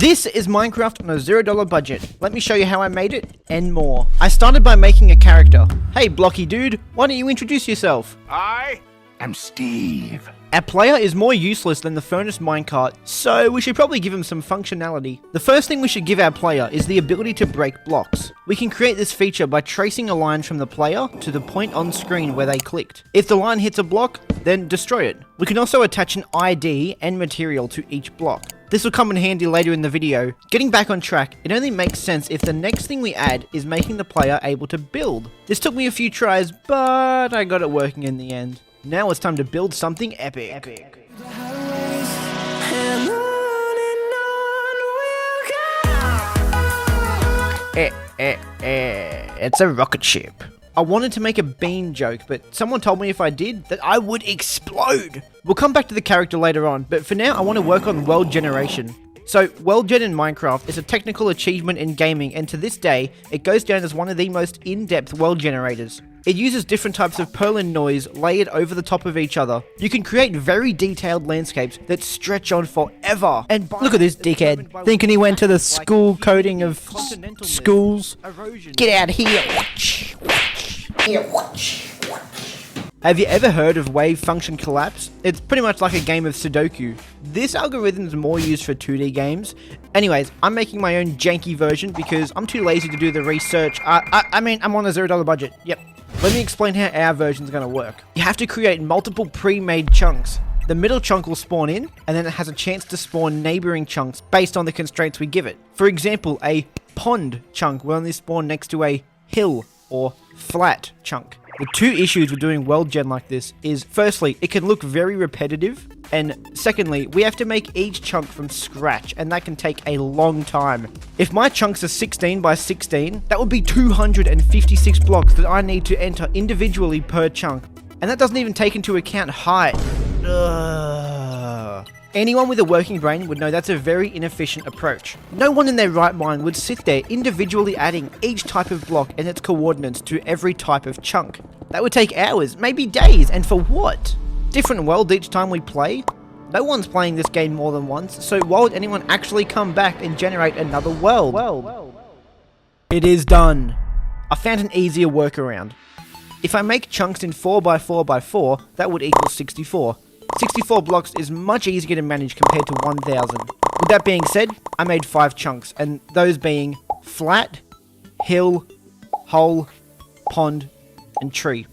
This is Minecraft on a $0 budget. Let me show you how I made it, and more. I started by making a character. Hey blocky dude, why don't you introduce yourself? I am Steve. Our player is more useless than the furnace minecart, so we should probably give him some functionality. The first thing we should give our player is the ability to break blocks. We can create this feature by tracing a line from the player to the point on screen where they clicked. If the line hits a block, then destroy it. We can also attach an ID and material to each block. This will come in handy later in the video. Getting back on track, it only makes sense if the next thing we add is making the player able to build. This took me a few tries, but I got it working in the end. Now it's time to build something epic. It's a rocket ship. I wanted to make a bean joke, but someone told me if I did, that I would explode. We'll come back to the character later on, but for now I want to work on world generation. So, world gen in Minecraft is a technical achievement in gaming, and to this day, it goes down as one of the most in-depth world generators. It uses different types of Perlin noise layered over the top of each other. You can create very detailed landscapes that stretch on forever. And look at this dickhead, thinking he went to the school coding of schools. Get out of here. Have you ever heard of wave function collapse? It's pretty much like a game of Sudoku. This algorithm is more used for 2D games. Anyways, I'm making my own janky version because I'm too lazy to do the research. I mean, I'm on a $0 budget. Yep. Let me explain how our version is going to work. You have to create multiple pre-made chunks. The middle chunk will spawn in, and then it has a chance to spawn neighboring chunks based on the constraints we give it. For example, a pond chunk will only spawn next to a hill or flat chunk. The two issues with doing world gen like this is, firstly, it can look very repetitive, and secondly, we have to make each chunk from scratch, and that can take a long time. If my chunks are 16 by 16, that would be 256 blocks that I need to enter individually per chunk, and that doesn't even take into account height. Ugh. Anyone with a working brain would know that's a very inefficient approach. No one in their right mind would sit there individually adding each type of block and its coordinates to every type of chunk. That would take hours, maybe days, and for what? Different world each time we play? No one's playing this game more than once, so why would anyone actually come back and generate another world? It is done. I found an easier workaround. If I make chunks in 4x4x4, that would equal 64. 64 blocks is much easier to manage compared to 1000. With that being said, I made 5 chunks, and those being flat, hill, hole, pond, and tree.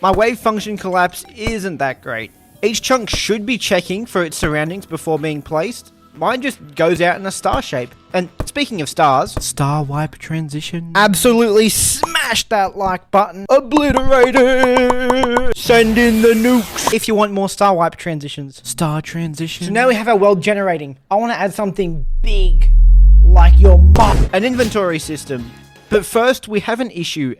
My wave function collapse isn't that great. Each chunk should be checking for its surroundings before being placed. Mine just goes out in a star shape. And speaking of stars, star wipe transition. Absolutely smash that like button. Obliterate it. Send in the nukes. If you want more star wipe transitions. Star transition. So now we have our world generating. I want to add something big. Like your mom. An inventory system. But first, we have an issue.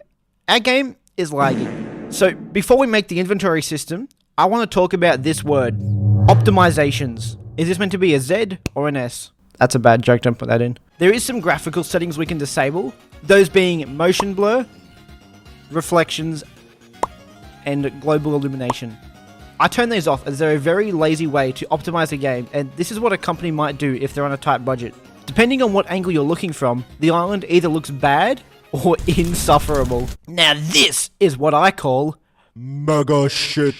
Our game is lagging. So before we make the inventory system, I want to talk about this word. Optimizations. Is this meant to be a Z or an S? That's a bad joke, don't put that in. There is some graphical settings we can disable, those being motion blur, reflections, and global illumination. I turn these off as they're a very lazy way to optimize a game, and this is what a company might do if they're on a tight budget. Depending on what angle you're looking from, the island either looks bad or insufferable. Now this is what I call mega shit.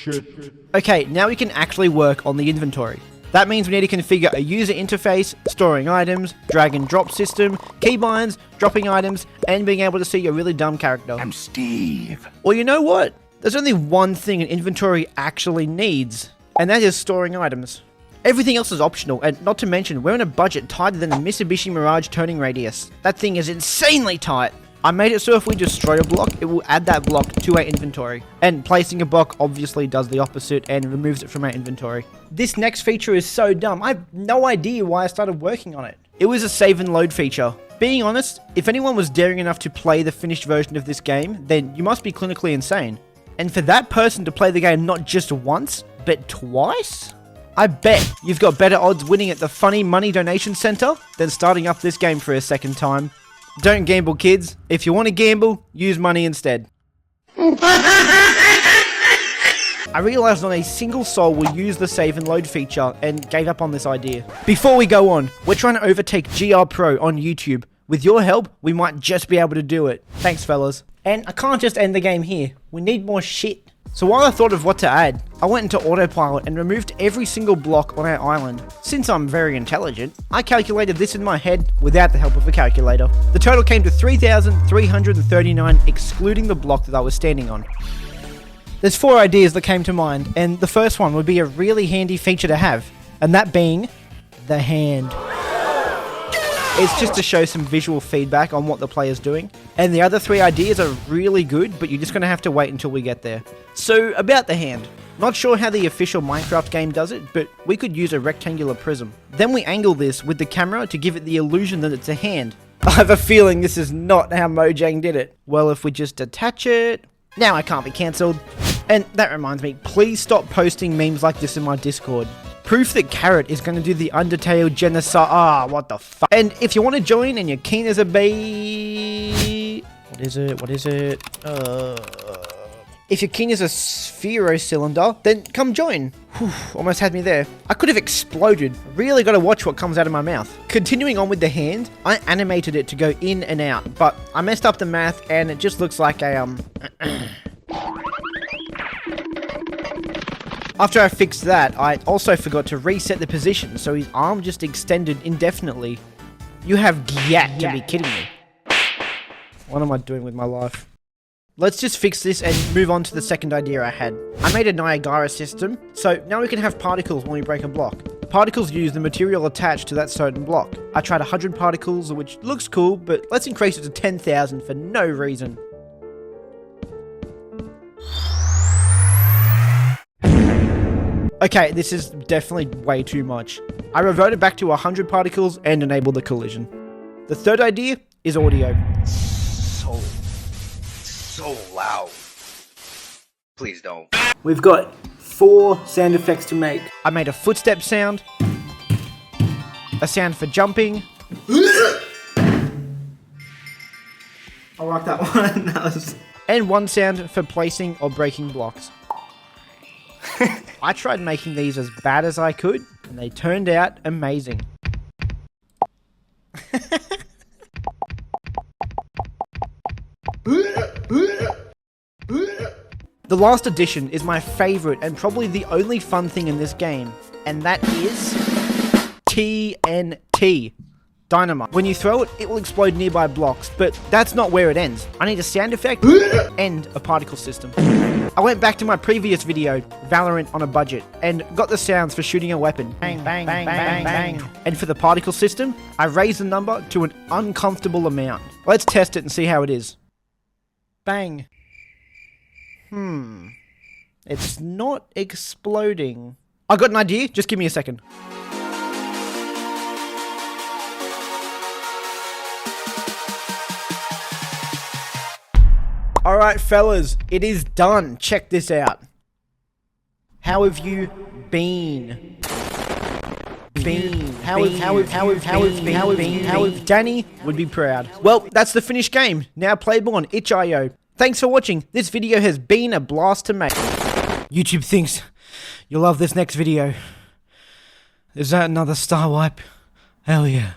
Okay, now we can actually work on the inventory. That means we need to configure a user interface, storing items, drag and drop system, keybinds, dropping items, and being able to see your really dumb character. I'm Steve. Well, you know what? There's only one thing an inventory actually needs, and that is storing items. Everything else is optional, and not to mention, we're on a budget tighter than the Mitsubishi Mirage turning radius. That thing is insanely tight. I made it so if we destroy a block, it will add that block to our inventory. And placing a block obviously does the opposite and removes it from our inventory. This next feature is so dumb, I have no idea why I started working on it. It was a save and load feature. Being honest, if anyone was daring enough to play the finished version of this game, then you must be clinically insane. And for that person to play the game not just once, but twice? I bet you've got better odds winning at the Funny Money Donation Center than starting up this game for a second time. Don't gamble, kids. If you want to gamble, use money instead. I realized not a single soul will use the save and load feature and gave up on this idea. Before we go on, we're trying to overtake GR Pro on YouTube. With your help, we might just be able to do it. Thanks, fellas. And I can't just end the game here. We need more shit. So while I thought of what to add, I went into autopilot and removed every single block on our island. Since I'm very intelligent, I calculated this in my head without the help of a calculator. The total came to 3,339, excluding the block that I was standing on. There's 4 ideas that came to mind, and the first one would be a really handy feature to have, and that being the hand. It's just to show some visual feedback on what the player's doing. And the other 3 ideas are really good, but you're just going to have to wait until we get there. So, about the hand. Not sure how the official Minecraft game does it, but we could use a rectangular prism. Then we angle this with the camera to give it the illusion that it's a hand. I have a feeling this is not how Mojang did it. Well, if we just detach it... Now I can't be cancelled. And that reminds me, please stop posting memes like this in my Discord. Proof that Carrot is going to do the Undertale genocide. What the fuck? And if you want to join and you're keen as a bee... What is it? If you're keen as a Sphero cylinder, then come join. Whew, almost had me there. I could have exploded. Really got to watch what comes out of my mouth. Continuing on with the hand, I animated it to go in and out, but I messed up the math and it just looks like a After I fixed that, I also forgot to reset the position, so his arm just extended indefinitely. You have got to be kidding me. What am I doing with my life? Let's just fix this and move on to the second idea I had. I made a Niagara system, so now we can have particles when we break a block. The particles use the material attached to that certain block. I tried 100 particles, which looks cool, but let's increase it to 10,000 for no reason. Okay, this is definitely way too much. I reverted back to 100 particles and enabled the collision. The third idea is audio. So loud. Please don't. We've got 4 sound effects to make. I made a footstep sound, a sound for jumping. I like that one. And one sound for placing or breaking blocks. I tried making these as bad as I could, and they turned out amazing. The last addition is my favourite and probably the only fun thing in this game, and that is TNT. Dynamite. When you throw it, it will explode nearby blocks, but that's not where it ends. I need a sound effect and a particle system. I went back to my previous video, Valorant on a budget, and got the sounds for shooting a weapon. Bang, bang, bang, bang, bang. And for the particle system, I raised the number to an uncomfortable amount. Let's test it and see how it is. Bang. It's not exploding. I got an idea, just give me a second. Alright fellas, it is done. Check this out. How have you been? How have Danny would be proud. Well, that's the finished game. Now playable on itch.io. Thanks for watching. This video has been a blast to make. YouTube thinks you'll love this next video. Is that another star wipe? Hell yeah.